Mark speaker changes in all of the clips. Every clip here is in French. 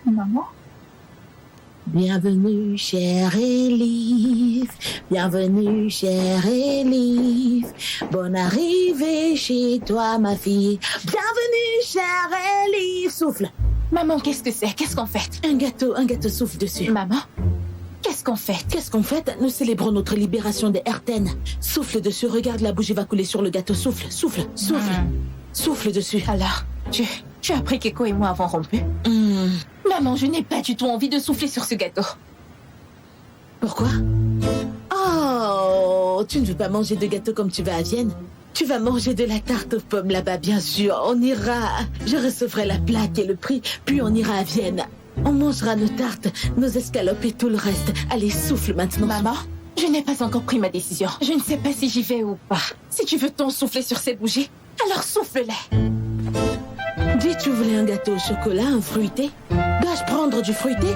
Speaker 1: Maman?
Speaker 2: Bienvenue, chère Élise. Bienvenue, chère Élise. Bonne arrivée chez toi, ma fille. Bienvenue, chère Élise. Souffle.
Speaker 1: Maman, qu'est-ce que c'est? Qu'est-ce qu'on fait?
Speaker 2: Un gâteau, souffle dessus.
Speaker 1: Maman, qu'est-ce qu'on fait?
Speaker 2: Qu'est-ce qu'on fait? Nous célébrons notre libération des Erten. Souffle dessus, regarde, la bougie va couler sur le gâteau. Souffle, souffle, souffle. Souffle dessus.
Speaker 1: Alors, tu as appris qu'Eko et moi avons rompu? Maman, je n'ai pas du tout envie de souffler sur ce gâteau.
Speaker 2: Pourquoi? Oh, tu ne veux pas manger de gâteau comme tu vas à Vienne? Tu vas manger de la tarte aux pommes là-bas, bien sûr. On ira. Je recevrai la plaque et le prix, puis on ira à Vienne. On mangera nos tartes, nos escalopes et tout le reste. Allez, souffle maintenant.
Speaker 1: Maman, je n'ai pas encore pris ma décision. Je ne sais pas si j'y vais ou pas. Si tu veux tant souffler sur cette bougie, alors souffle-les.
Speaker 2: Dis, tu voulais un gâteau au chocolat, un fruité? Dois-je prendre du fruité?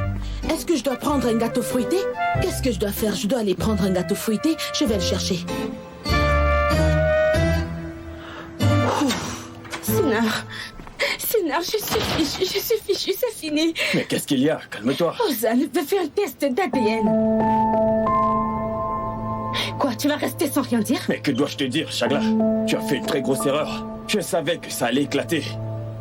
Speaker 2: Est-ce que je dois prendre un gâteau fruité? Qu'est-ce que je dois faire? Je dois aller prendre un gâteau fruité. Je vais le chercher.
Speaker 3: Sinar, je suis fichue, c'est fini.
Speaker 4: Mais qu'est-ce qu'il y a? Calme-toi.
Speaker 3: Ozan veut faire un test d'ADN. Quoi, tu vas rester sans rien dire?
Speaker 4: Mais que dois-je te dire, Chagla? Tu as fait une très grosse erreur. Je savais que ça allait éclater.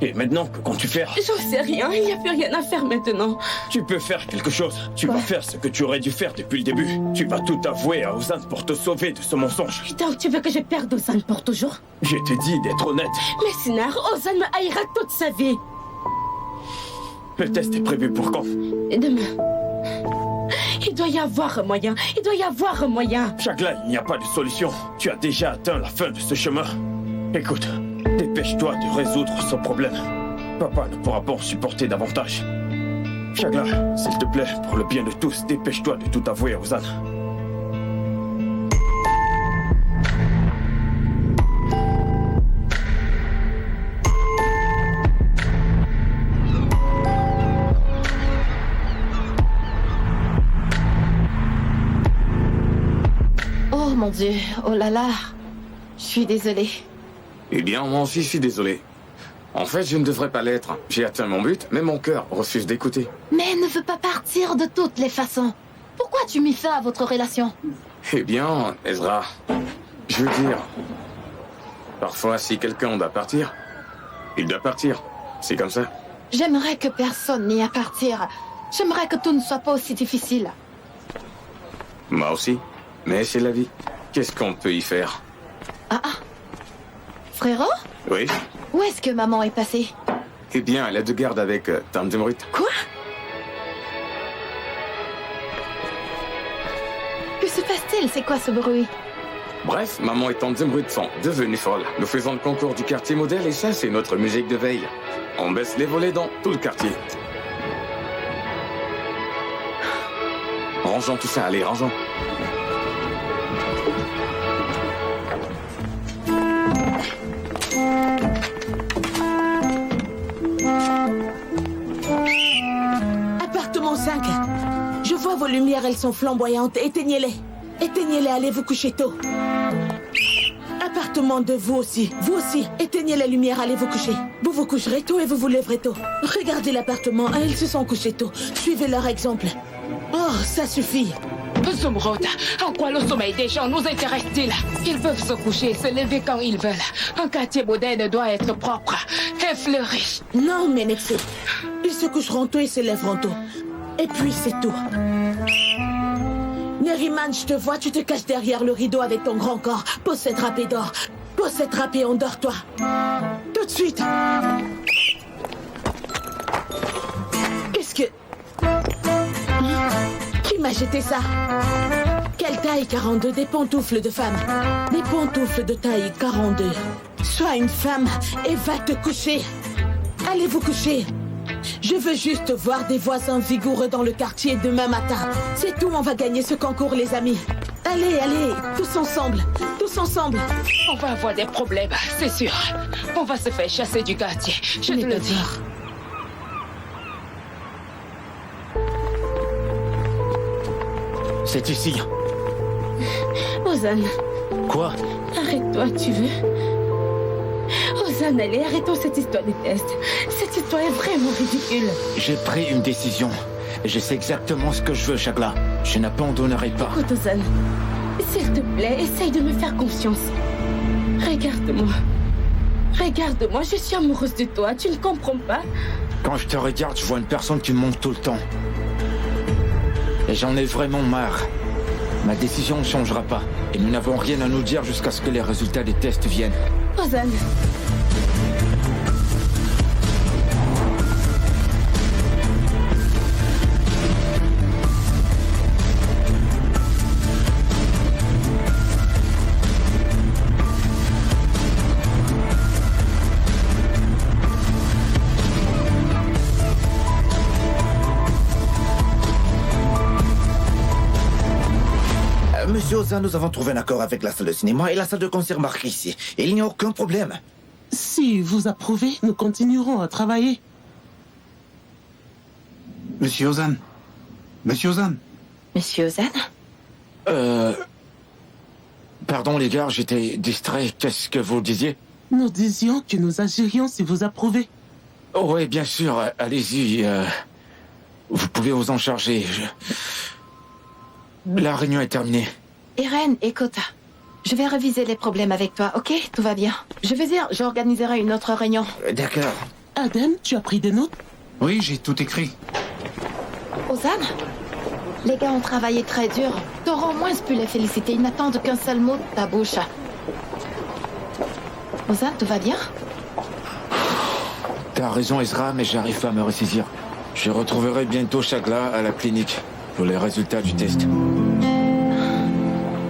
Speaker 4: Et maintenant, que comptes-tu faire?
Speaker 3: J'en sais rien, il n'y a plus rien à faire maintenant.
Speaker 4: Tu peux faire quelque chose. Tu vas faire ce que tu aurais dû faire depuis le début. Tu vas tout avouer à Ozan pour te sauver de ce mensonge.
Speaker 3: Donc tu veux que je perde Ozan pour toujours?
Speaker 4: Je te dis d'être honnête.
Speaker 3: Mais Sinar, Ozan me haïra toute sa vie.
Speaker 4: Le test est prévu pour quand?
Speaker 3: Demain. Il doit y avoir un moyen. Il doit y avoir un moyen.
Speaker 4: Chagla, il n'y a pas de solution. Tu as déjà atteint la fin de ce chemin. Écoute, dépêche-toi de résoudre ce problème. Papa ne pourra pas en supporter davantage. Chagla, s'il te plaît, pour le bien de tous, dépêche-toi de tout avouer à Ozan.
Speaker 1: Oh mon Dieu, oh là là. Je suis désolée.
Speaker 5: Eh bien, moi aussi, je suis désolé. En fait, je ne devrais pas l'être. J'ai atteint mon but, mais mon cœur refuse d'écouter.
Speaker 1: Mais elle ne veut pas partir de toutes les façons. Pourquoi tu mis fin à votre relation?
Speaker 5: Eh bien, Ezra, je veux dire... Parfois, si quelqu'un doit partir, il doit partir. C'est comme ça.
Speaker 1: J'aimerais que personne n'ait à partir. J'aimerais que tout ne soit pas aussi difficile.
Speaker 5: Moi aussi. Mais c'est la vie. Qu'est-ce qu'on peut y faire?
Speaker 1: Frérot?
Speaker 5: Oui?
Speaker 1: Où est-ce que maman est passée?
Speaker 5: Eh bien, elle est de garde avec Tante Zumrut.
Speaker 1: Quoi? Que se passe-t-il? C'est quoi ce bruit?
Speaker 5: Bref, maman et Tante Zumrut sont devenues folles. Nous faisons le concours du quartier modèle et ça, c'est notre musique de veille. On baisse les volets dans tout le quartier. Rangeons tout ça, allez, rangeons.
Speaker 2: Appartement 5. Je vois vos lumières, elles sont flamboyantes. Éteignez-les. Éteignez-les, allez vous coucher tôt. Appartement 2, vous aussi. Vous aussi, éteignez les lumières, allez vous coucher. Vous vous coucherez tôt et vous vous lèverez tôt. Regardez l'appartement 1, ils se sont couchés tôt. Suivez leur exemple. Oh, ça suffit.
Speaker 6: Zumrut, en quoi le sommeil des gens nous intéresse-t-il? Ils peuvent se coucher et se lever quand ils veulent. Un quartier moderne doit être propre et fleuri.
Speaker 2: Non, Menexé. Ils se coucheront tôt et se lèveront tôt. Et puis c'est tout. Neriman, je te vois, tu te caches derrière le rideau avec ton grand corps. Pose cette drap et dors. Pose cette drap et endors-toi. Tout de suite. Qu'est-ce que... Qui m'a jeté ça? Quelle taille 42? Des pantoufles de femme. Des pantoufles de taille 42. Sois une femme et va te coucher. Allez vous coucher. Je veux juste voir des voisins vigoureux dans le quartier demain matin. C'est tout, on va gagner ce concours, les amis. Allez, allez, tous ensemble. Tous ensemble.
Speaker 6: On va avoir des problèmes, c'est sûr. On va se faire chasser du quartier, je te le dis.
Speaker 4: C'est ici.
Speaker 3: Ozan,
Speaker 4: Quoi?
Speaker 3: arrête-toi, tu veux? Ozan, allez, arrêtons cette histoire de test. Cette
Speaker 1: toi est vraiment ridicule.
Speaker 7: J'ai pris une décision. Et je sais exactement ce que je veux, Shagla. Je n'abandonnerai pas.
Speaker 1: Écoute, Ozan, s'il te plaît, essaye de me faire confiance. Regarde-moi. Regarde-moi, je suis amoureuse de toi, tu ne comprends pas?
Speaker 7: Quand je te regarde, je vois une personne qui me monte tout le temps. Et j'en ai vraiment marre. Ma décision ne changera pas. Et nous n'avons rien à nous dire jusqu'à ce que les résultats des tests viennent.
Speaker 1: Ozan.
Speaker 8: Monsieur Ozan, nous avons trouvé un accord avec la salle de cinéma et la salle de concert marquée ici. Et il n'y a aucun problème.
Speaker 9: Si vous approuvez, nous continuerons à travailler.
Speaker 10: Monsieur Ozan. Monsieur Ozan.
Speaker 1: Monsieur Ozan?
Speaker 7: Pardon les gars, j'étais distrait. Qu'est-ce que vous disiez?
Speaker 9: Nous disions que nous agirions si vous approuvez.
Speaker 7: Oh oui, bien sûr. Allez-y. Vous pouvez vous en charger. La réunion est terminée.
Speaker 1: Irène, écoute. Je vais réviser les problèmes avec toi, ok? Tout va bien. Je veux dire, j'organiserai une autre réunion.
Speaker 8: D'accord.
Speaker 9: Adem, tu as pris des notes?
Speaker 10: Oui, j'ai tout écrit.
Speaker 1: Ozan? Les gars ont travaillé très dur. T'auras au moins pu les féliciter. Ils n'attendent qu'un seul mot de ta bouche. Ozan, tout va bien?
Speaker 7: T'as raison, Ezra, mais j'arrive pas à me ressaisir. Je retrouverai bientôt Shagla à la clinique pour les résultats du test.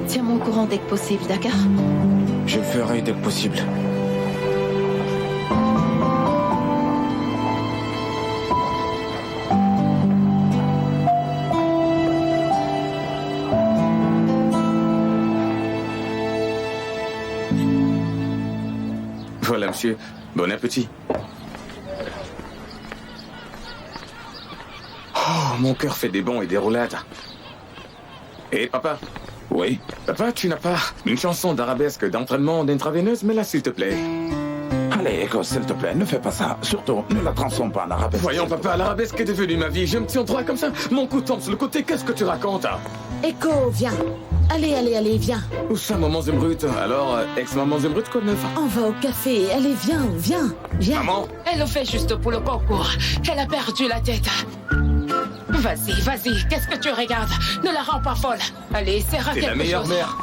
Speaker 1: Tiens-moi au courant dès que possible, d'accord?
Speaker 7: Je le ferai dès que possible.
Speaker 5: Voilà, monsieur. Bon appétit. Oh, mon cœur fait des bonds et des roulades. Et papa?
Speaker 4: Oui.
Speaker 5: Papa, tu n'as pas une chanson d'arabesque d'entraînement d'intraveineuse? Mais là, s'il te plaît.
Speaker 10: Allez, Echo, s'il te plaît, ne fais pas ça. Surtout, ne la transforme pas en arabesque.
Speaker 5: Voyons, papa, l'arabesque est devenue ma vie. Je me tiens droit comme ça. Mon cou tombe sur le côté. Qu'est-ce que tu racontes?
Speaker 2: Echo, viens. Allez, viens.
Speaker 5: Où ça, maman Zembrut? Alors, ex-maman Zembrut, quoi de neuf?
Speaker 2: On va au café. Allez, viens.
Speaker 5: Maman?
Speaker 6: Elle le fait juste pour le concours. Elle a perdu la tête. Vas-y, qu'est-ce que tu regardes? Ne la rends pas folle. Allez, serre à
Speaker 5: T'es
Speaker 6: quelque
Speaker 5: la meilleure
Speaker 6: chose.
Speaker 5: mère.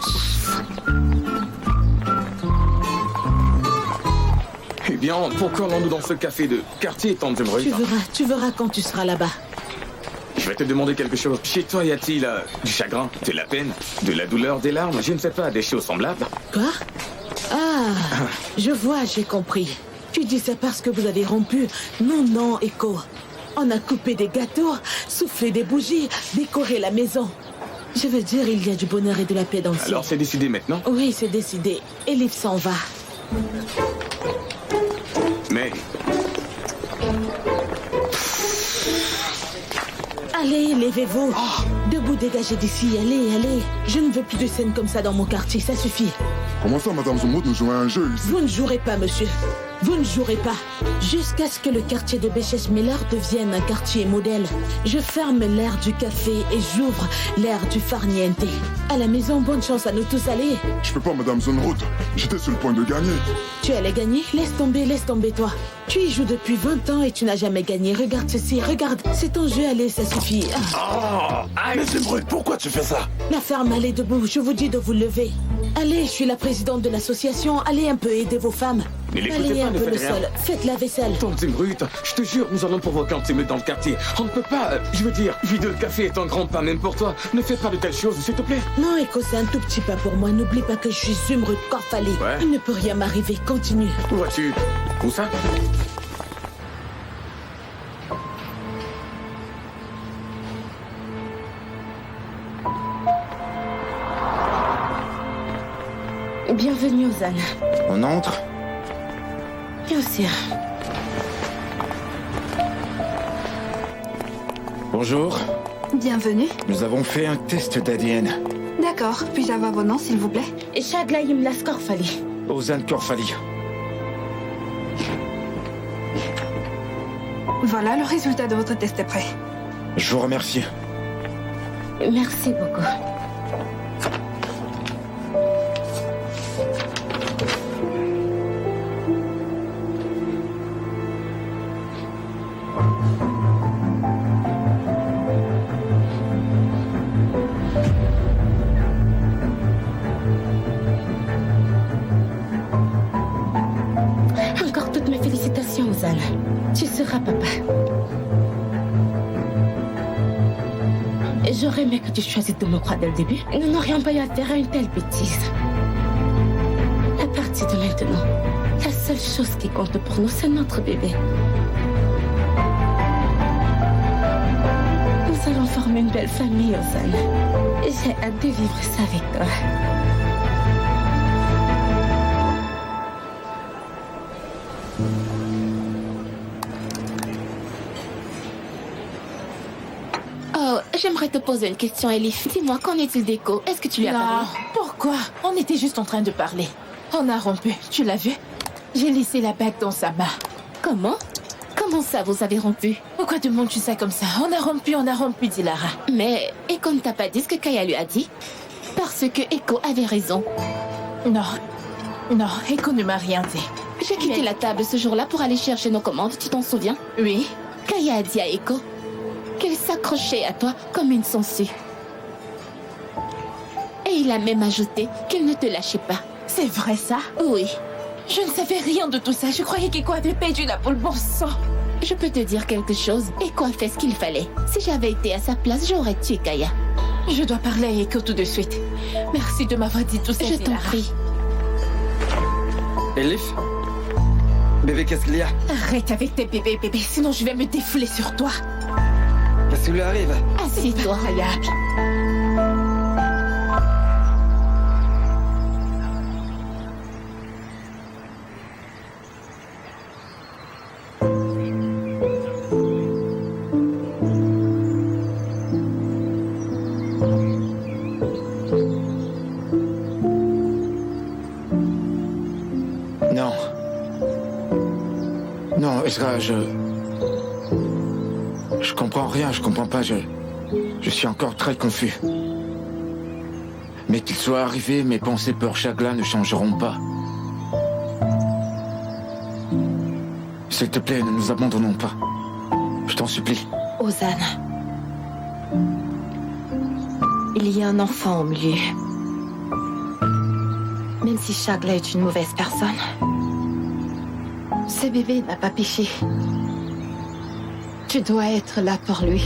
Speaker 5: Eh bien, pourquoi allons-nous dans ce café de quartier, tante Zembrut?
Speaker 2: Tu verras quand tu seras là-bas.
Speaker 5: Je vais te demander quelque chose. Chez toi, y a-t-il du chagrin, de la peine, de la douleur, des larmes? Je ne sais pas, des choses semblables?
Speaker 2: Quoi? Ah, je vois, j'ai compris. Tu dis ça parce que vous avez rompu. Non, Echo. On a coupé des gâteaux, soufflé des bougies, décoré la maison. Je veux dire, il y a du bonheur et de la paix dans le ciel.
Speaker 5: Alors c'est décidé maintenant?
Speaker 2: Oui, c'est décidé. Elif s'en va.
Speaker 5: Mais...
Speaker 2: Allez, levez-vous. Debout, dégagez d'ici. Allez. Je ne veux plus de scènes comme ça dans mon quartier, ça suffit.
Speaker 11: Comment ça, Madame Zembrut, nous jouons à un jeu ici?
Speaker 2: Vous ne jouerez pas, monsieur. Vous ne jouerez pas. Jusqu'à ce que le quartier de Beches Miller devienne un quartier modèle. Je ferme l'ère du café et j'ouvre l'ère du farniente. À la maison, bonne chance à nous tous, allez.
Speaker 11: Je peux pas, Madame Zembrut. J'étais sur le point de gagner.
Speaker 2: Tu allais gagner? Laisse tomber, toi. Tu y joues depuis 20 ans et tu n'as jamais gagné. Regarde ceci, regarde. C'est ton jeu, allez, ça suffit.
Speaker 10: Mais Zembrut, pourquoi tu fais ça?
Speaker 2: La ferme, allez debout. Je vous dis de vous lever. Allez, je suis la présidente de l'association. Allez un peu aider vos femmes.
Speaker 5: Ne l'écoutez
Speaker 2: Allez
Speaker 5: pas,
Speaker 2: un
Speaker 5: ne
Speaker 2: peu
Speaker 5: faites
Speaker 2: le
Speaker 5: rien.
Speaker 2: sol. Faites la vaisselle.
Speaker 5: Tante Zembrut, je te jure, nous allons provoquer un petit meute dans le quartier. On ne peut pas, je veux dire, vider le café est un grand pas même pour toi. Ne fais pas de telles choses, s'il te plaît.
Speaker 2: Non, Echo, c'est un tout petit pas pour moi. N'oublie pas que je suis Zumrud Korfali.
Speaker 5: Ouais.
Speaker 2: Il ne peut rien m'arriver. Continue.
Speaker 5: Où vas-tu? Où ça?
Speaker 1: Bienvenue, Ozan.
Speaker 7: On entre?
Speaker 1: Bien sûr.
Speaker 7: Bonjour.
Speaker 12: Bienvenue.
Speaker 7: Nous avons fait un test d'ADN.
Speaker 12: D'accord. Puis-je avoir vos noms, s'il vous plaît?
Speaker 1: Shagla Yimlas Korfali.
Speaker 7: Ozan Korfali.
Speaker 12: Voilà, le résultat de votre test est prêt.
Speaker 7: Je vous remercie.
Speaker 1: Merci beaucoup. Encore toutes mes félicitations, Ozan. Tu seras papa. J'aurais aimé que tu choisisses de me croire dès le début. Nous n'aurions pas eu à faire une telle bêtise. À partir de maintenant, la seule chose qui compte pour nous, c'est notre bébé. Nous allons former une belle famille, Ozan. J'ai hâte de vivre ça avec toi.
Speaker 3: Oh, j'aimerais te poser une question, Elif. Dis-moi, qu'en est-il d'Echo? Est-ce que tu lui as parlé?
Speaker 2: Pourquoi? On était juste en train de parler. On a rompu, tu l'as vu? J'ai laissé la bague dans sa main.
Speaker 3: Comment? Comment ça, vous avez rompu?
Speaker 2: Pourquoi demandes-tu ça comme ça? On a rompu, dit Lara.
Speaker 3: Mais Echo ne t'a pas dit ce que Kaya lui a dit? Parce que Echo avait raison.
Speaker 2: Non, Echo ne m'a rien dit.
Speaker 3: J'ai quitté la table ce jour-là pour aller chercher nos commandes, tu t'en souviens?
Speaker 2: Oui.
Speaker 3: Kaya a dit à Echo qu'elle s'accrochait à toi comme une sangsue. Et il a même ajouté qu'elle ne te lâchait pas.
Speaker 2: C'est vrai ça?
Speaker 3: Oui.
Speaker 2: Je ne savais rien de tout ça. Je croyais qu'Echo avait perdu la boule, bon sang.
Speaker 3: Je peux te dire quelque chose. Echo a fait ce qu'il fallait. Si j'avais été à sa place, j'aurais tué Kaya.
Speaker 2: Je dois parler à Echo tout de suite. Merci de m'avoir dit tout ça.
Speaker 3: Je t'en prie.
Speaker 13: Elif? Bébé, qu'est-ce qu'il y a?
Speaker 2: Arrête avec tes bébés, sinon je vais me défouler sur toi.
Speaker 13: Qu'est-ce qui lui arrive?
Speaker 3: Assieds-toi.
Speaker 7: Non, Ezra, je comprends rien, je comprends pas, je suis encore très confus. Mais qu'il soit arrivé, mes pensées, peurs, chagrins ne changeront pas. S'il te plaît, ne nous abandonnons pas. Je t'en supplie.
Speaker 14: Ozan, il y a un enfant au milieu. Même si Shagla est une mauvaise personne, ce bébé n'a pas péché. Tu dois être là pour lui.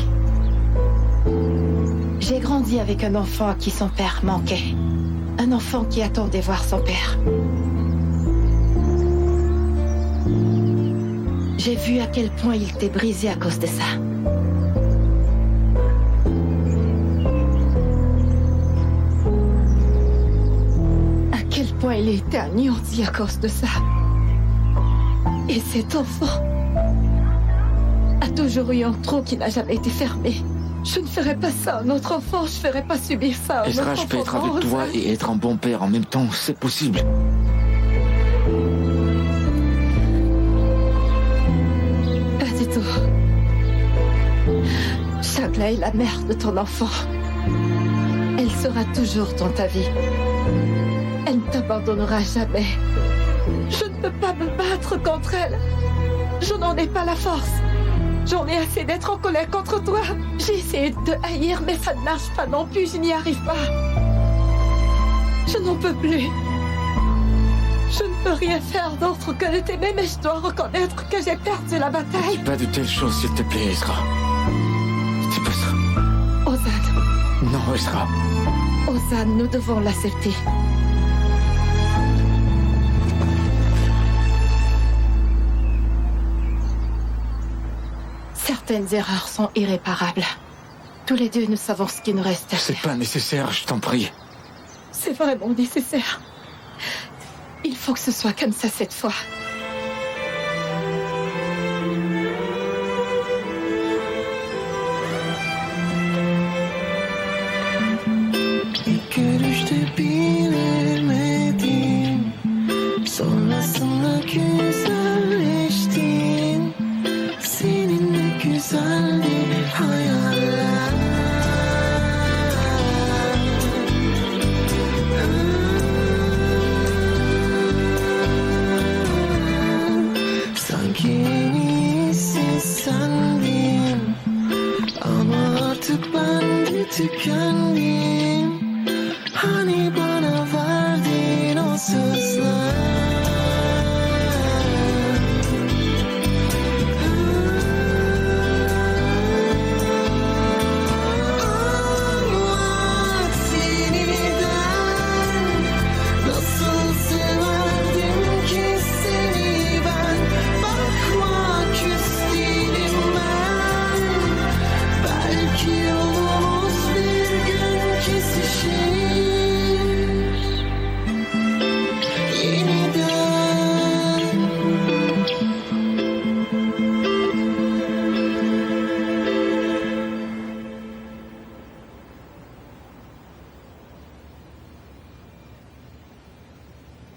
Speaker 14: J'ai grandi avec un enfant à qui son père manquait. Un enfant qui attendait voir son père. J'ai vu à quel point il t'est brisé à cause de ça. À quel point il était anéanti à cause de ça. Et cet enfant a toujours eu un trou qui n'a jamais été fermé. Je ne ferai pas ça à un autre enfant, je ne ferai pas subir ça à un autre enfant.
Speaker 7: Ezra, je peux être avec toi et être un bon père en même temps, c'est possible.
Speaker 14: Pas du tout. Shagla est la mère de ton enfant. Elle sera toujours dans ta vie. Elle ne t'abandonnera jamais.
Speaker 2: Je ne peux pas me battre contre elle. Je n'en ai pas la force. J'en ai assez d'être en colère contre toi. J'ai essayé de te haïr, mais ça ne marche pas non plus. Je n'y arrive pas. Je n'en peux plus. Je ne peux rien faire d'autre que de t'aimer, mais je dois reconnaître que j'ai perdu la bataille.
Speaker 7: Dis pas de telles choses, s'il te plaît, Ezra. Dis pas ça.
Speaker 14: Ozan.
Speaker 7: Non, Ezra.
Speaker 14: Ozan, nous devons l'accepter. Certaines erreurs sont irréparables. Tous les deux, nous savons ce qui nous reste à faire.
Speaker 7: C'est pas nécessaire, je t'en prie.
Speaker 2: C'est vraiment nécessaire. Il faut que ce soit comme ça cette fois.
Speaker 15: Görüşte bilemedim, sonrasında güzelleştin. Senin iyisi sendin. Ama artık ben de tükendim. Hani bana verdiğin o sözler.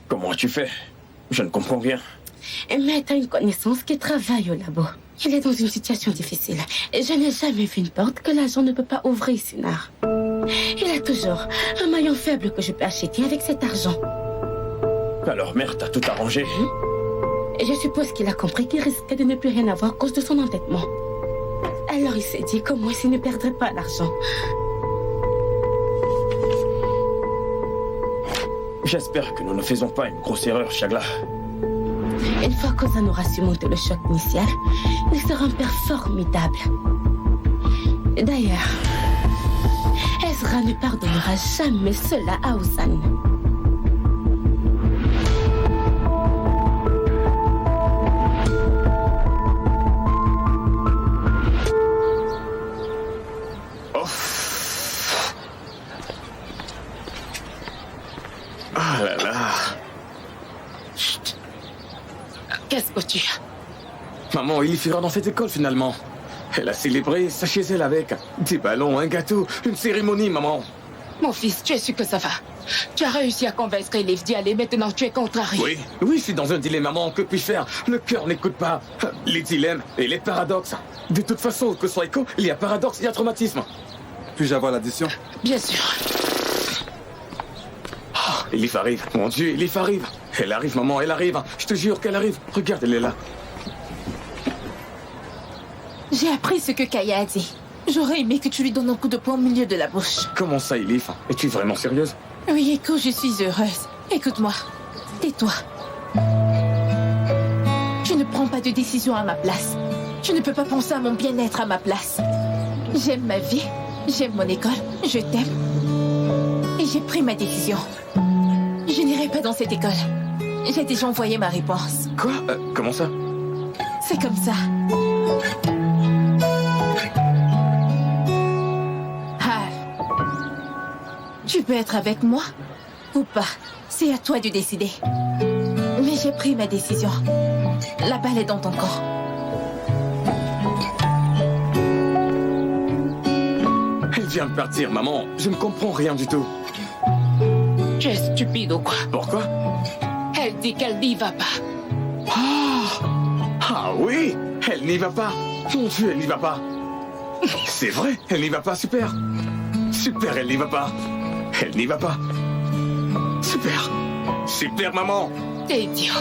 Speaker 4: Comment tu fais? Je ne comprends rien.
Speaker 1: Mais t'as une connaissance qui travaille au labo. Il est dans une situation difficile. Et je n'ai jamais vu une porte que l'agent ne peut pas ouvrir, Sinar. Il a toujours un maillon faible que je peux acheter avec cet argent.
Speaker 4: Alors, mère, t'as tout arrangé?
Speaker 1: Et je suppose qu'il a compris qu'il risquait de ne plus rien avoir à cause de son endettement. Alors il s'est dit qu'au moins s'il ne perdrait pas l'argent.
Speaker 4: J'espère que nous ne faisons pas une grosse erreur, Shagla.
Speaker 1: Une fois qu'Ozan aura surmonté le choc initial, il sera un père formidable. D'ailleurs, Ezra ne pardonnera jamais cela à Ozan.
Speaker 5: Ah là là.
Speaker 6: Chut. Qu'est-ce que tu as?
Speaker 5: Maman, il y figure dans cette école finalement. Elle a célébré ça chez elle avec des ballons, un gâteau, une cérémonie, maman.
Speaker 6: Mon fils, tu es sûr que ça va? Tu as réussi à convaincre Elif d'y aller, maintenant tu es contrarié.
Speaker 5: Oui, je suis dans un dilemme, maman. Que puis-je faire? Le cœur n'écoute pas. Les dilemmes et les paradoxes. De toute façon, que ce soit écho, il y a paradoxe, il y a traumatisme.
Speaker 13: Puis-je avoir l'addition?
Speaker 6: Bien sûr.
Speaker 5: Elif arrive. Mon Dieu, Elif arrive. Elle arrive, maman, elle arrive. Je te jure qu'elle arrive. Regarde, elle est là.
Speaker 3: J'ai appris ce que Kaya a dit. J'aurais aimé que tu lui donnes un coup de poing au milieu de la bouche.
Speaker 5: Comment ça, Elif? Es-tu vraiment sérieuse?
Speaker 3: Oui, Echo, je suis heureuse. Écoute-moi. Tais-toi. Tu ne prends pas de décision à ma place. Tu ne peux pas penser à mon bien-être à ma place. J'aime ma vie. J'aime mon école. Je t'aime. Et j'ai pris ma décision. Je n'irai pas dans cette école. J'ai déjà envoyé ma réponse.
Speaker 5: Quoi? Comment ça?
Speaker 3: C'est comme ça. Tu peux être avec moi ou pas. C'est à toi de décider. Mais j'ai pris ma décision. La balle est dans ton corps.
Speaker 5: Elle vient de partir, maman. Je ne comprends rien du tout.
Speaker 6: Tu es stupide ou quoi?
Speaker 5: Pourquoi?
Speaker 6: Elle dit qu'elle n'y va pas.
Speaker 5: Ah oui, elle n'y va pas. Mon Dieu, elle n'y va pas. C'est vrai, elle n'y va pas, super. Super, elle n'y va pas. Elle n'y va pas. Super. Super, maman.
Speaker 6: T'es idiot.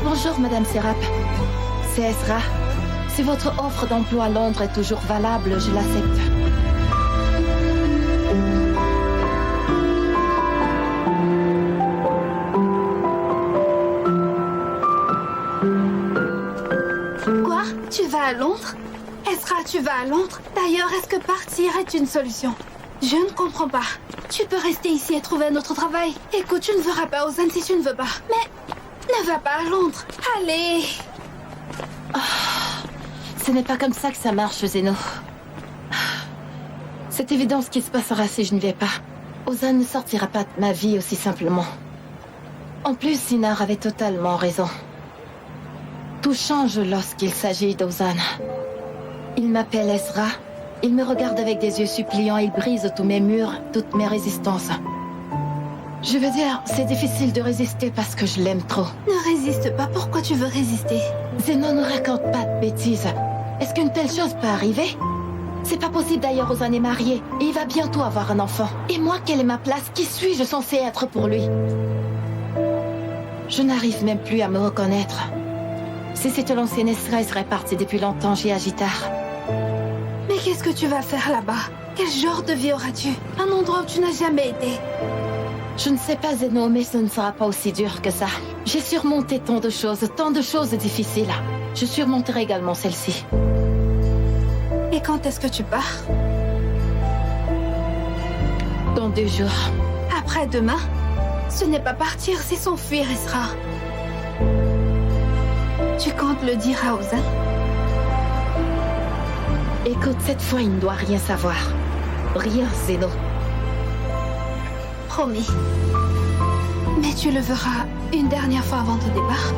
Speaker 3: Bonjour, Madame Serap. C'est Ezra. Si votre offre d'emploi à Londres est toujours valable, je l'accepte.
Speaker 12: Quoi? Tu vas à Londres? Ezra, tu vas à Londres? D'ailleurs, est-ce que partir est une solution? Je ne comprends pas. Tu peux rester ici et trouver un autre travail. Écoute, tu ne verras pas Ozan si tu ne veux pas. Mais Ne va pas à Londres. Allez.
Speaker 14: Ce n'est pas comme ça que ça marche, Zeno. C'est évident ce qui se passera si je ne vais pas. Ozan ne sortira pas de ma vie aussi simplement. En plus, Sinar avait totalement raison. Tout change lorsqu'il s'agit d'Ozan. Il m'appelle Ezra. Il me regarde avec des yeux suppliants. Il brise tous mes murs, toutes mes résistances. Je veux dire, c'est difficile de résister parce que je l'aime trop.
Speaker 12: Ne résiste pas. Pourquoi tu veux résister?
Speaker 14: Zeno ne raconte pas de bêtises. Est-ce qu'une telle chose peut arriver? C'est pas possible d'ailleurs, Ozan est marié. Et il va bientôt avoir un enfant. Et moi, quelle est ma place? Qui suis-je censée être pour lui? Je n'arrive même plus à me reconnaître. Si c'était l'ancienne Ezra, il serait parti depuis longtemps, j'ai Agitar.
Speaker 12: Mais qu'est-ce que tu vas faire là-bas? Quel genre de vie auras-tu? Un endroit où tu n'as jamais été?
Speaker 14: Je ne sais pas, Zeno, mais ce ne sera pas aussi dur que ça. J'ai surmonté tant de choses difficiles. Je surmonterai également celle-ci.
Speaker 12: Et quand est-ce que tu pars?
Speaker 14: Dans 2 jours.
Speaker 12: Après-demain? Ce n'est pas partir, c'est s'enfuir, Ezra. Tu comptes le dire à Ozan?
Speaker 14: Écoute, cette fois, il ne doit rien savoir. Rien, Zeno.
Speaker 12: Promis. Mais tu le verras une dernière fois avant ton départ?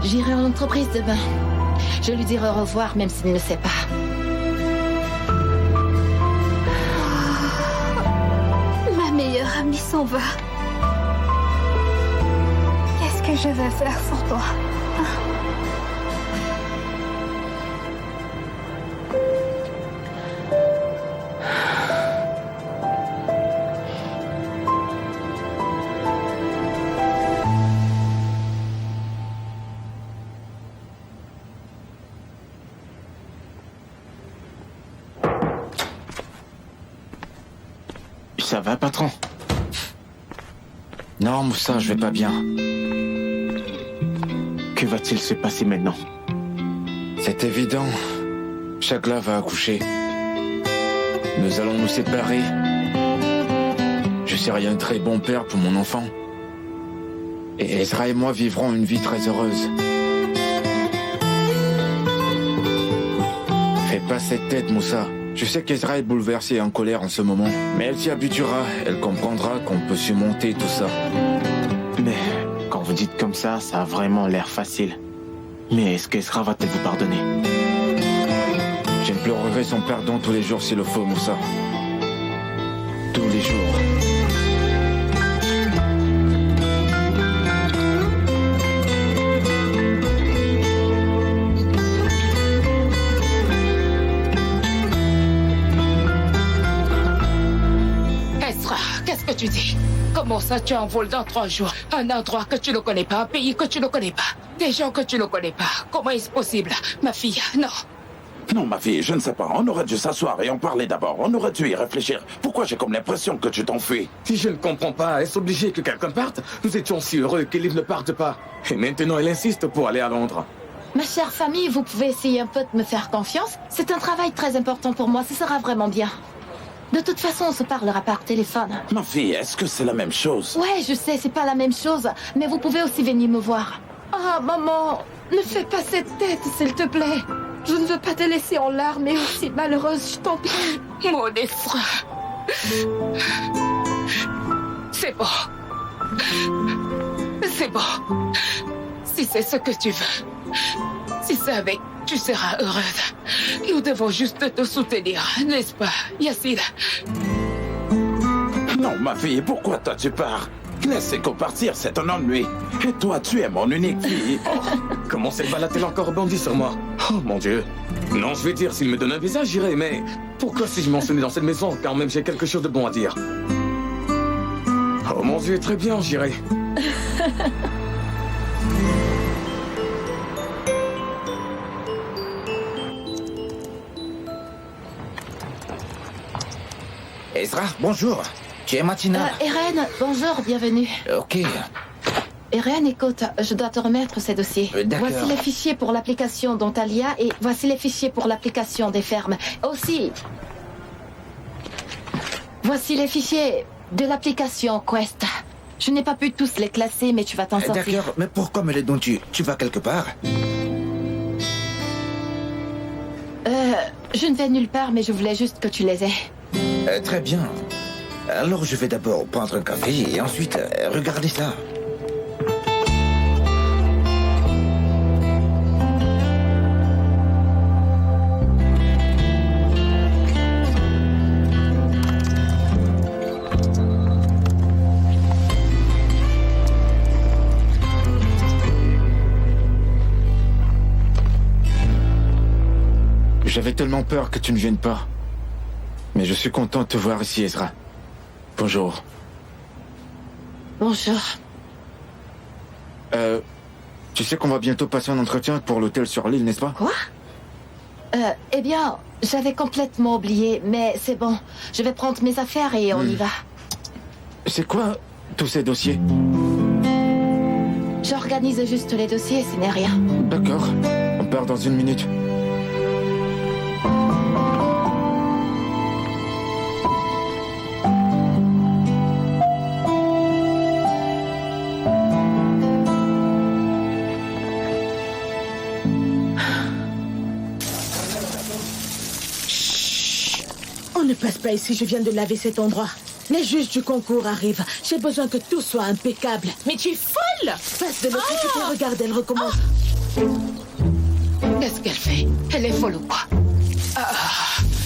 Speaker 14: J'irai en entreprise demain. Je lui dirai au revoir, même s'il ne le sait pas.
Speaker 12: Ma meilleure amie s'en va. Qu'est-ce que je vais faire sans toi?
Speaker 5: Ça va, patron?
Speaker 7: Non, Moussa, je vais pas bien.
Speaker 5: Que va-t-il se passer maintenant?
Speaker 7: C'est évident. Shagla va accoucher. Nous allons nous séparer. Je serai un très bon père pour mon enfant. Et Ezra et moi vivrons une vie très heureuse. Fais pas cette tête, Moussa. Je sais qu'Ezra est bouleversée et en colère en ce moment. Mais elle s'y habituera. Elle comprendra qu'on peut surmonter tout ça.
Speaker 5: Mais quand vous dites comme ça, ça a vraiment l'air facile. Mais est-ce qu'Ezra va-t-elle vous pardonner?
Speaker 7: J'implorerai son pardon tous les jours s'il le faut, Moussa. Tous les jours.
Speaker 6: Qu'est-ce que tu dis? Comment ça tu envoles dans 3 jours? Un endroit que tu ne connais pas, un pays que tu ne connais pas, des gens que tu ne connais pas. Comment est-ce possible? Ma fille, non.
Speaker 10: Non, ma fille, je ne sais pas. On aurait dû s'asseoir et en parler d'abord. On aurait dû y réfléchir. Pourquoi j'ai comme l'impression que tu t'enfuis?
Speaker 5: Si je ne comprends pas, est-ce obligé que quelqu'un parte? Nous étions si heureux qu'Elif ne parte pas. Et maintenant, elle insiste pour aller à Londres.
Speaker 14: Ma chère famille, vous pouvez essayer un peu de me faire confiance? C'est un travail très important pour moi, ce sera vraiment bien. De toute façon, on se parlera par téléphone.
Speaker 10: Ma fille, est-ce que c'est la même chose?
Speaker 14: Ouais, je sais, c'est pas la même chose. Mais vous pouvez aussi venir me voir. Ah, maman, ne fais pas cette tête, s'il te plaît. Je ne veux pas te laisser en larmes et aussi malheureuse, je t'en prie.
Speaker 6: Mon Ezra. C'est bon. C'est bon. Si c'est ce que tu veux. Si c'est avec, tu seras heureuse. Nous devons juste te soutenir, n'est-ce pas, Yassine?
Speaker 10: Non, ma fille, pourquoi toi tu pars? Laissez qu'on partir, c'est un ennui. Et toi, tu es mon unique fille.
Speaker 5: Oh, comment cette balle a-t-elle encore rebondi sur moi? Oh, mon Dieu. Non, je vais dire, s'il me donne un visage, j'irai, mais... Pourquoi si je mentionnais dans cette maison, quand même j'ai quelque chose de bon à dire? Oh, mon Dieu, très bien, j'irai.
Speaker 8: Ezra, bonjour. Tu es matinal.
Speaker 14: Eren, bonjour, bienvenue.
Speaker 8: Ok.
Speaker 14: Eren, écoute, je dois te remettre ces dossiers.
Speaker 8: D'accord.
Speaker 14: Voici les fichiers pour l'application d'Ontalia et voici les fichiers pour l'application des fermes. Aussi, voici les fichiers de l'application Quest.
Speaker 3: Je n'ai pas pu tous les classer, mais tu vas t'en sortir.
Speaker 8: D'accord, mais pourquoi me les donnes-tu? Tu vas quelque part?
Speaker 3: Je ne vais nulle part, mais je voulais juste que tu les aies.
Speaker 8: Très bien. Alors je vais d'abord prendre un café et ensuite regarder ça.
Speaker 7: J'avais tellement peur que tu ne viennes pas. Mais je suis content de te voir ici, Ezra. Bonjour.
Speaker 3: Bonjour.
Speaker 7: Tu sais qu'on va bientôt passer un entretien pour l'hôtel sur l'île, n'est-ce pas?
Speaker 3: Quoi? Eh bien, j'avais complètement oublié, mais c'est bon. Je vais prendre mes affaires et on y va.
Speaker 7: C'est quoi tous ces dossiers?
Speaker 3: J'organise juste les dossiers, ce n'est rien.
Speaker 7: D'accord. On part dans 1 minute.
Speaker 2: On ne passe pas ici, je viens de laver cet endroit. Les juges du concours arrivent. J'ai besoin que tout soit impeccable.
Speaker 6: Mais tu es folle!
Speaker 2: Passe de l'autre côté, regarde, elle recommence.
Speaker 6: Qu'est-ce qu'elle fait? Elle est folle ou quoi?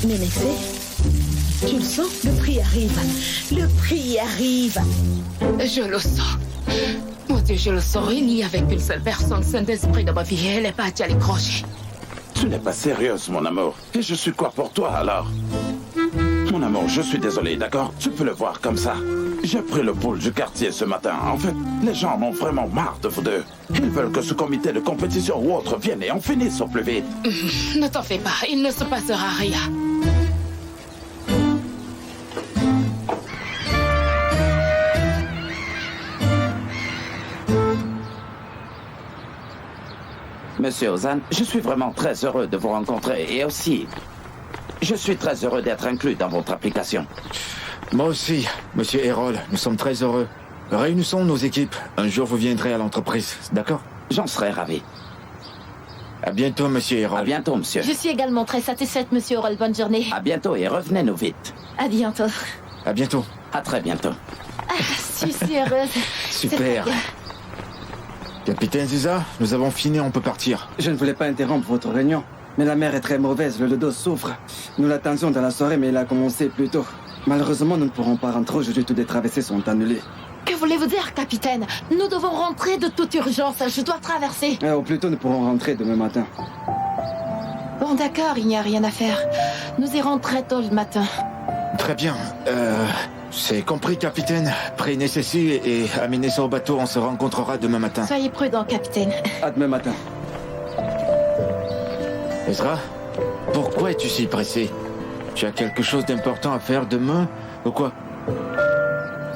Speaker 2: Ménécé, tu le sens? Le prix arrive. Le prix arrive.
Speaker 6: Je le sens. Mon Dieu, je le sens. Il n'y avait qu'une seule personne saine d'esprit dans ma vie. Elle est partie à l'étranger.
Speaker 10: Tu n'es pas sérieuse, mon amour. Et je suis quoi pour toi, alors? Mon amour, je suis désolé, d'accord? Tu peux le voir comme ça. J'ai pris le pôle du quartier ce matin. En fait, les gens en ont vraiment marre de vous deux. Ils veulent que ce comité de compétition ou autre vienne et on finisse au plus vite.
Speaker 6: Ne t'en fais pas, il ne se passera rien.
Speaker 16: Monsieur Ozan, je suis vraiment très heureux de vous rencontrer et aussi, je suis très heureux d'être inclus dans votre application.
Speaker 7: Moi aussi, Monsieur Errol, nous sommes très heureux. Réunissons nos équipes. Un jour, vous viendrez à l'entreprise, d'accord?
Speaker 16: J'en serai ravi.
Speaker 7: À bientôt, Monsieur Errol.
Speaker 16: À bientôt, monsieur.
Speaker 3: Je suis également très satisfaite, Monsieur Errol. Bonne journée.
Speaker 16: À bientôt et revenez-nous vite.
Speaker 3: À bientôt.
Speaker 7: À bientôt.
Speaker 16: À très bientôt.
Speaker 3: Je suis heureuse.
Speaker 7: Super. Capitaine Ziza, nous avons fini, on peut partir.
Speaker 17: Je ne voulais pas interrompre votre réunion, mais la mer est très mauvaise, le dos souffre. Nous l'attendions dans la soirée, mais il a commencé plus tôt. Malheureusement, nous ne pourrons pas rentrer aujourd'hui, toutes les traversées sont annulées.
Speaker 3: Que voulez-vous dire, capitaine? Nous devons rentrer de toute urgence, je dois traverser.
Speaker 17: Au plus tôt, nous pourrons rentrer demain matin.
Speaker 3: Bon, d'accord, il n'y a rien à faire. Nous irons très tôt le matin.
Speaker 7: Très bien. C'est compris, capitaine. Prenez ceci et amenez ça au bateau. On se rencontrera demain matin.
Speaker 3: Soyez prudent, capitaine.
Speaker 17: À demain matin.
Speaker 7: Ezra, pourquoi es-tu si pressé? Tu as quelque chose d'important à faire demain ou quoi?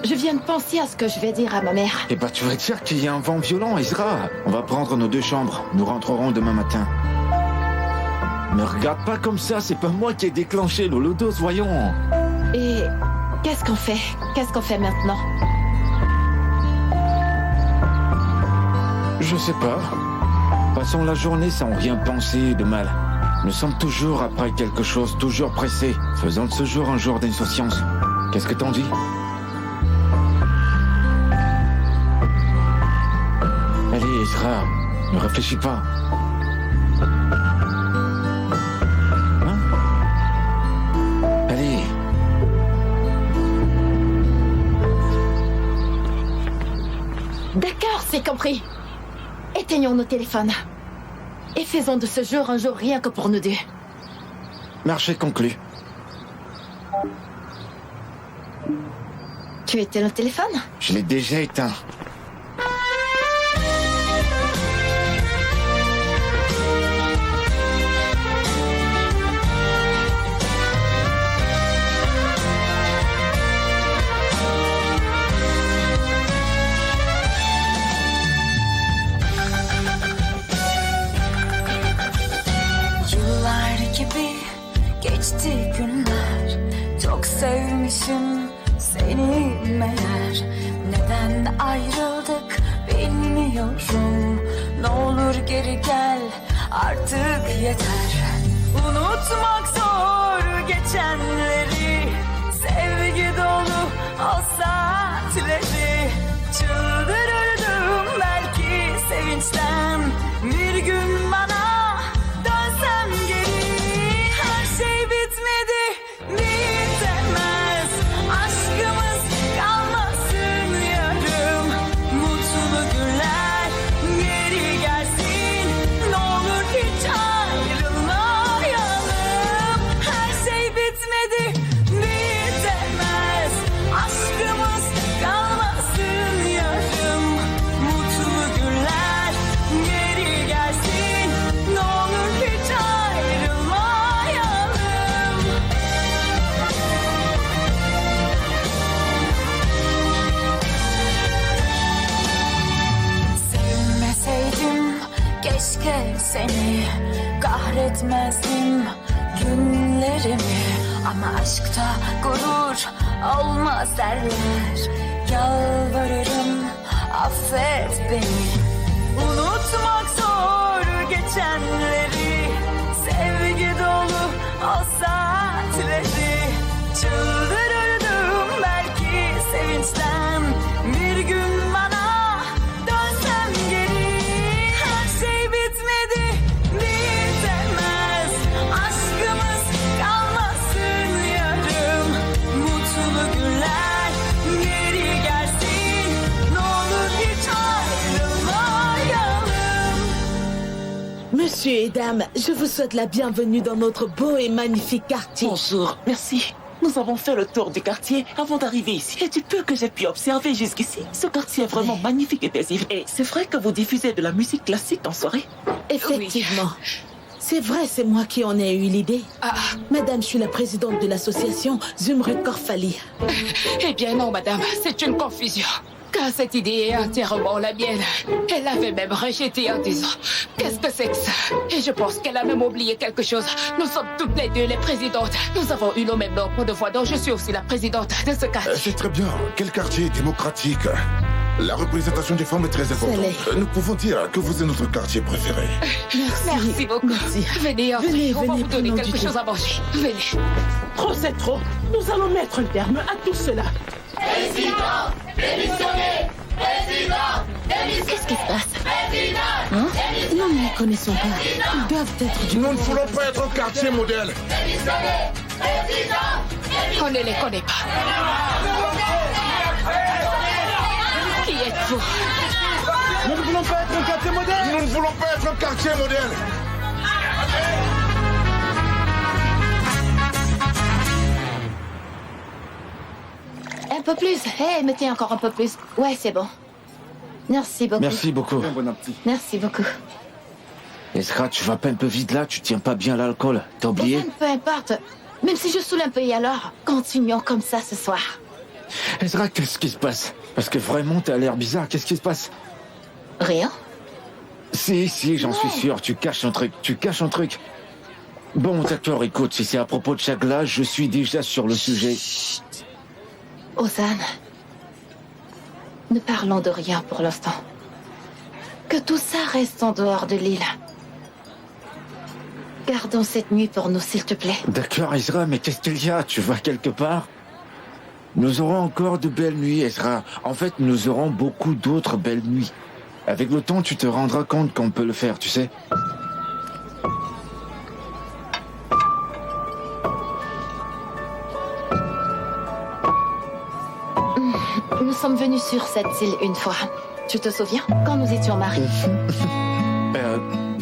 Speaker 3: Je viens de penser à ce que je vais dire à ma mère.
Speaker 7: Eh ben, tu vas dire qu'il y a un vent violent, Ezra. On va prendre nos 2 chambres. Nous rentrerons demain matin. Ne regarde pas comme ça, c'est pas moi qui ai déclenché l'holodos, voyons.
Speaker 3: Et qu'est-ce qu'on fait? Qu'est-ce qu'on fait maintenant?
Speaker 7: Je sais pas. Passons la journée sans rien penser de mal. Nous sommes toujours après quelque chose, toujours pressés. Faisons de ce jour un jour d'insouciance. Qu'est-ce que t'en dis? Allez, Ezra, ne réfléchis pas. Hein? Allez.
Speaker 3: D'accord, c'est compris. Éteignons nos téléphones. Et faisons de ce jour un jour rien que pour nous deux.
Speaker 7: Marché conclu.
Speaker 3: Tu éteins le téléphone?
Speaker 7: Je l'ai déjà éteint.
Speaker 18: Geçti günler, çok sevmişim seni meğer. Neden neden ayrıldık bilmiyorum. Ne olur geri gel artık yeter. Unutmak zor geçenleri, sevgi dolu o saatleri. Çıldırırdım belki sevinçten, bir gün bana dönsem geri. Her şey bitmedi, bitemez. Aşkımız kalmasın yarım. Mutlu günler geri gelsin. Ne olur hiç ayrılmayalım. Her şey bitmedi, bitemez. Aşkımız kalmasın yarım. Mutlu günler geri gelsin. Ne olur hiç ayrılmayalım. Sevmeseydim keşke seni, kahretmezdim günlerimi. Ama aşkta gurur olmaz derler. Yalvarırım affet beni. Unutmak zor geçenleri, sevgi dolu o saatleri. Çıldırırdım belki sevinçten, bir gün bana dönsem geri. Her şey bitmedi, bitemez. Aşkımız kalmasın yarım. Mutlu günler geri gelsin. Ne olur hiç ayrılmayalım.
Speaker 2: Monsieur et dames, je vous souhaite la bienvenue dans notre beau et magnifique quartier.
Speaker 9: Bonjour, merci. Nous avons fait le tour du quartier avant d'arriver ici. Et du peu que j'ai pu observer jusqu'ici, ce quartier est vraiment magnifique et paisible. Et c'est vrai que vous diffusez de la musique classique en soirée?
Speaker 2: Effectivement. C'est vrai, c'est moi qui en ai eu l'idée. Madame, je suis la présidente de l'association Zumrud Korfali.
Speaker 6: Eh bien non, madame, c'est une confusion. Car cette idée est entièrement la mienne. Elle l'avait même rejetée en disant « Qu'est-ce que c'est que ça ?» Et je pense qu'elle a même oublié quelque chose. Nous sommes toutes les deux les présidentes. Nous avons eu le même nombre de voix, donc je suis aussi la présidente de ce quartier.
Speaker 11: C'est très bien. Quel quartier démocratique. La représentation des femmes est très importante. Nous pouvons dire que vous êtes notre quartier préféré.
Speaker 6: Merci beaucoup. Venez, entrez.
Speaker 2: Venez,
Speaker 6: On va vous donner
Speaker 2: prenons
Speaker 6: quelque
Speaker 2: du
Speaker 6: chose
Speaker 2: thé.
Speaker 6: à manger. Venez.
Speaker 9: Trop, c'est trop. Nous allons mettre un terme à tout cela.
Speaker 15: Président, démissionnez! Président, démissionnez!
Speaker 1: Qu'est-ce qui se passe?
Speaker 15: Président,
Speaker 1: Hein? Non, nous ne connaissons pas. Ils doivent être du...
Speaker 11: Nous ne voulons pas être un quartier modèle.
Speaker 15: démissionnez! Président,
Speaker 6: On ne les connaît pas. Qui êtes-vous?
Speaker 11: Nous ne voulons pas être un quartier modèle. Nous ne voulons pas être un quartier modèle.
Speaker 3: Un peu plus. Hé, mettez encore un peu plus. Ouais, c'est bon. Merci beaucoup.
Speaker 7: Merci beaucoup.
Speaker 17: Bon appétit.
Speaker 3: Merci beaucoup.
Speaker 7: Ezra, tu vas pas un peu vite là? Tu tiens pas bien l'alcool? T'as oublié?
Speaker 3: Ozan, peu importe. Même si je saoule un peu, et alors, continuons comme ça ce soir.
Speaker 7: Ezra, qu'est-ce qui se passe? Parce que vraiment, t'as l'air bizarre. Qu'est-ce qui se passe?
Speaker 3: Rien.
Speaker 7: Si, j'en suis sûr. Tu caches un truc. Bon, d'accord, écoute, si c'est à propos de Shagla, je suis déjà sur le sujet.
Speaker 3: Ozan, ne parlons de rien pour l'instant. Que tout ça reste en dehors de l'île. Gardons cette nuit pour nous, s'il te plaît.
Speaker 7: D'accord, Ezra, mais qu'est-ce qu'il y a? Tu vas quelque part? Nous aurons encore de belles nuits, Ezra. En fait, nous aurons beaucoup d'autres belles nuits. Avec le temps, tu te rendras compte qu'on peut le faire, tu sais.
Speaker 3: Nous sommes venus sur cette île une fois. Tu te souviens? Quand nous étions mariés.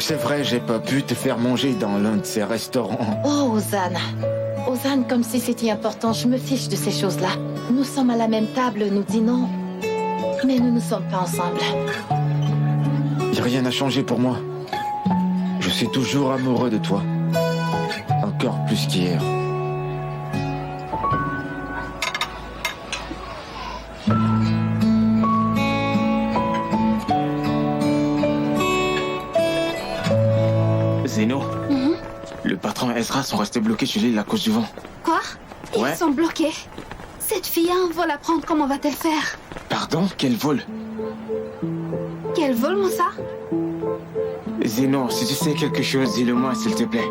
Speaker 7: C'est vrai, j'ai pas pu te faire manger dans l'un de ces restaurants.
Speaker 3: Oh, Ozan. Ozan, comme si c'était important, je me fiche de ces choses-là. Nous sommes à la même table, nous dînons. Mais nous ne sommes pas ensemble.
Speaker 7: Y a rien n'a changé pour moi. Je suis toujours amoureux de toi. Encore plus qu'hier.
Speaker 5: Zeno, le patron et Ezra sont restés bloqués chez l'île à cause du vent.
Speaker 12: Quoi?
Speaker 5: Ouais.
Speaker 12: Ils sont bloqués. Cette fille, on va la prendre, comment va-t-elle faire?
Speaker 5: Par Pardon, quel vol?
Speaker 12: Quel vol, Moussa?
Speaker 5: Zeno, si tu sais quelque chose, dis-le-moi, s'il te plaît.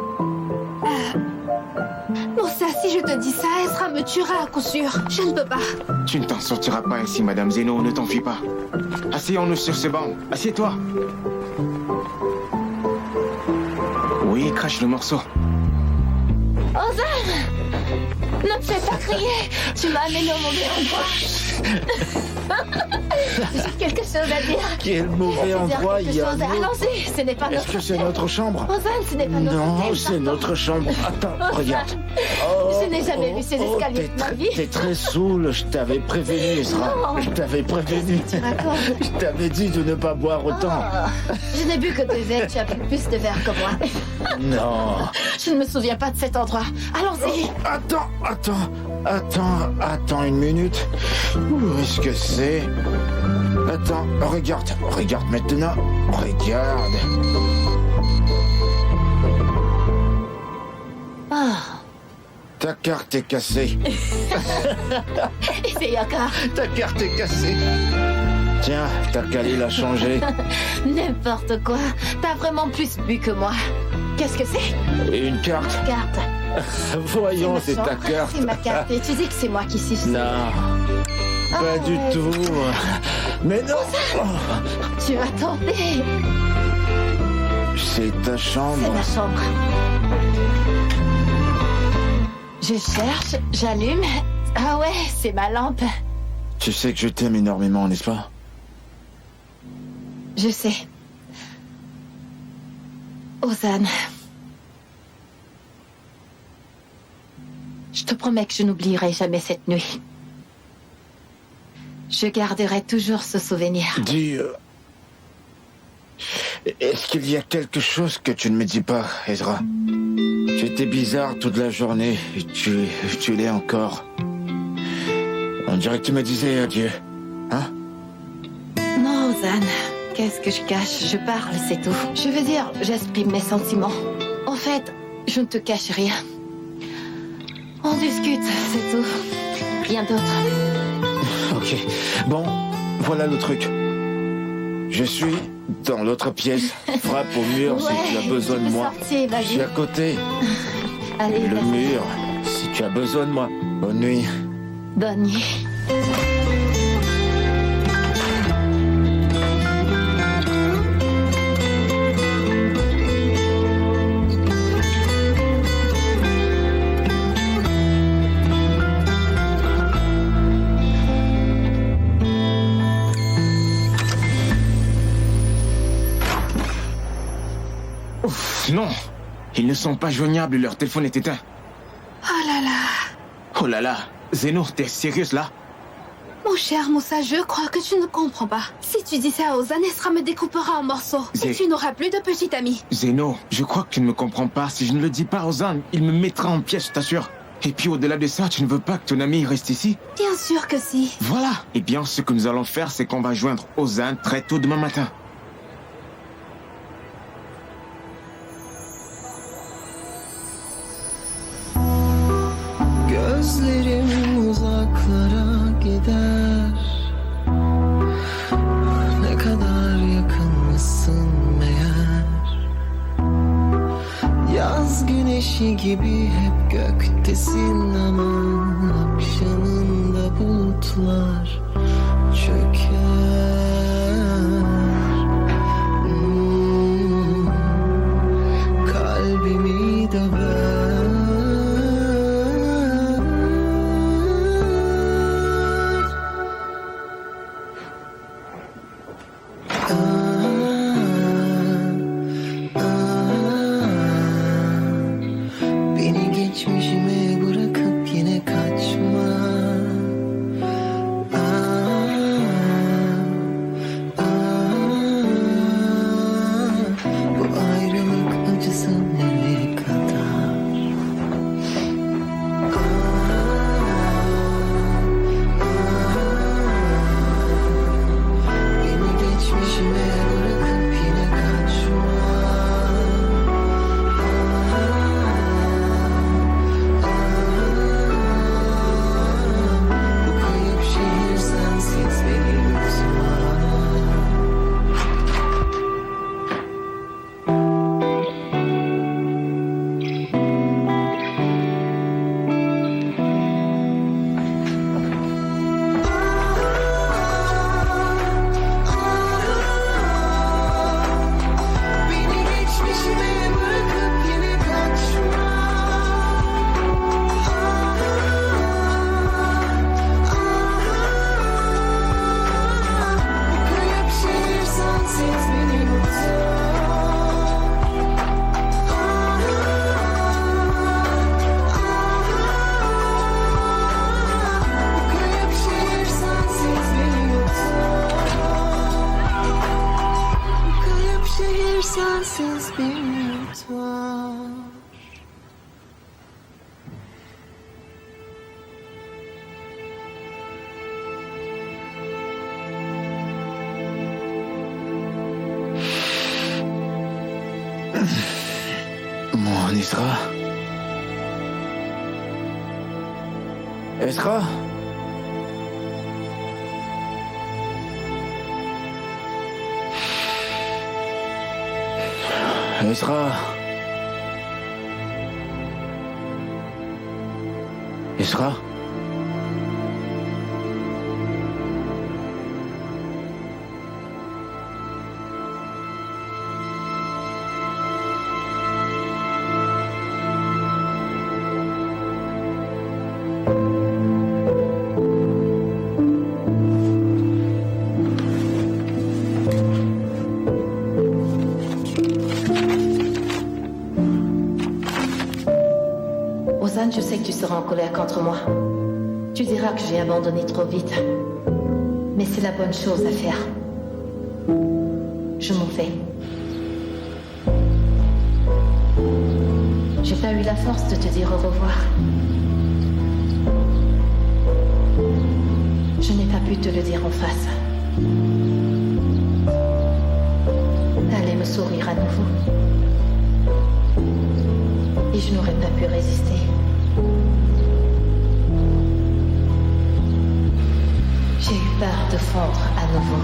Speaker 12: Moussa, si je te dis ça, Ezra me tuera à coup sûr. Je ne peux pas.
Speaker 5: Tu ne t'en sortiras pas ici, Madame Zeno, ne t'enfuis pas. Asseyons-nous sur ce banc. Assieds-toi. Oui, crache le morceau.
Speaker 1: Ozan! Ne me fais pas crier! Tu m'as amené au mauvais endroit! J'ai quelque chose à dire.
Speaker 8: Quel mauvais endroit il y a.
Speaker 1: Allons-y, ce n'est pas notre...
Speaker 8: Est-ce que c'est notre chambre?
Speaker 1: Ozan, ce n'est pas notre...
Speaker 8: Non, c'est notre chambre. Attends, regarde.
Speaker 1: Je n'ai jamais vu ces escaliers de ma vie.
Speaker 8: T'es très saoul, je t'avais prévenu, Ezra.
Speaker 1: Non.
Speaker 8: Je t'avais prévenu. Je t'avais dit de ne pas boire autant.
Speaker 1: Je n'ai bu que 2 verres, tu as bu plus de verres que moi.
Speaker 8: Non.
Speaker 1: Je ne me souviens pas de cet endroit. Allons-y.
Speaker 8: Attends une minute. Où est-ce que c'est? Attends, regarde maintenant. Regarde. Ta carte est cassée.
Speaker 1: Et c'est Yaka.
Speaker 8: Ta carte est cassée. Tiens, t'as qu'à aller la changer.
Speaker 1: N'importe quoi. T'as vraiment plus bu que moi. Qu'est-ce que c'est?
Speaker 8: Une carte.
Speaker 1: Carte.
Speaker 8: Voyons, c'est ta carte.
Speaker 1: C'est ma carte. Et tu dis que c'est moi qui suis.
Speaker 8: Non. Pas du tout. Mais non.
Speaker 1: Tu m'as tenté.
Speaker 8: C'est ta chambre.
Speaker 1: C'est ma chambre. Je cherche, j'allume. Ah ouais, c'est ma lampe.
Speaker 8: Tu sais que je t'aime énormément, n'est-ce pas?
Speaker 1: Je sais. Ozan. Je te promets que je n'oublierai jamais cette nuit. Je garderai toujours ce souvenir.
Speaker 8: Dis... Est-ce qu'il y a quelque chose que tu ne me dis pas, Ezra? Tu étais bizarre toute la journée et tu l'es encore. On dirait que tu me disais adieu. Hein?
Speaker 1: Non, Ozan. Qu'est-ce que je cache? Je parle, c'est tout. Je veux dire, j'exprime mes sentiments. En fait, je ne te cache rien. On discute, c'est tout. Rien d'autre.
Speaker 8: Ok. Bon, voilà le truc. Je suis dans l'autre pièce. Frappe au mur si tu as besoin de moi.
Speaker 1: Sortir,
Speaker 8: je suis à côté.
Speaker 1: Allez,
Speaker 8: le mur si tu as besoin de moi. Bonne nuit.
Speaker 1: Bonne nuit.
Speaker 5: Non, ils ne sont pas joignables, leur téléphone est éteint.
Speaker 12: Oh là là.
Speaker 5: Oh là là, Zeno, t'es sérieuse là?
Speaker 12: Mon cher Moussa, je crois que tu ne comprends pas. Si tu dis ça à Ozan, Ezra me découpera en morceaux. Et tu n'auras plus de petit ami.
Speaker 5: Zeno, je crois que tu ne me comprends pas. Si je ne le dis pas à Ozan, il me mettra en pièces, je t'assure. Et puis au-delà de ça, tu ne veux pas que ton ami reste ici?
Speaker 12: Bien sûr que si.
Speaker 5: Voilà. Eh bien, ce que nous allons faire, c'est qu'on va joindre Ozan très tôt demain matin.
Speaker 18: Gözlerim uzaklara gider. Ne kadar yakınmışsın meğer. Yaz güneşi gibi hep göktesin ama akşamında bulutlar çöker. Kalbimi döver. bir tuhaf.
Speaker 8: Mon Ezra. Ezra. Ezra. Ezra.
Speaker 19: Ozan, je sais que tu seras en colère contre moi. Tu diras que j'ai abandonné trop vite. Mais c'est la bonne chose à faire. Je m'en vais. J'ai pas eu la force de te dire au revoir. Je n'ai pas pu te le dire en face. T'allais me sourire à nouveau. Et je n'aurais pas pu résister. J'ai eu peur de fondre à nouveau.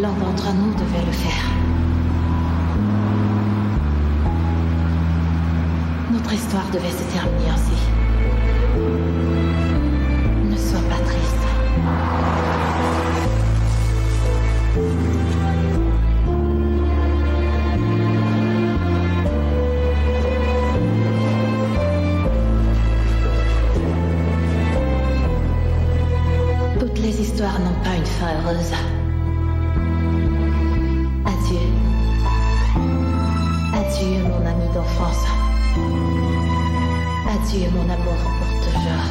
Speaker 19: L'un d'entre nous devait le faire. Notre histoire devait se terminer ainsi. Ne sois pas triste. Toutes les histoires n'ont pas une fin heureuse. Adieu. Adieu, mon ami d'enfance. Adieu, mon amour, pour toujours.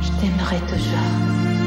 Speaker 19: Je t'aimerai toujours.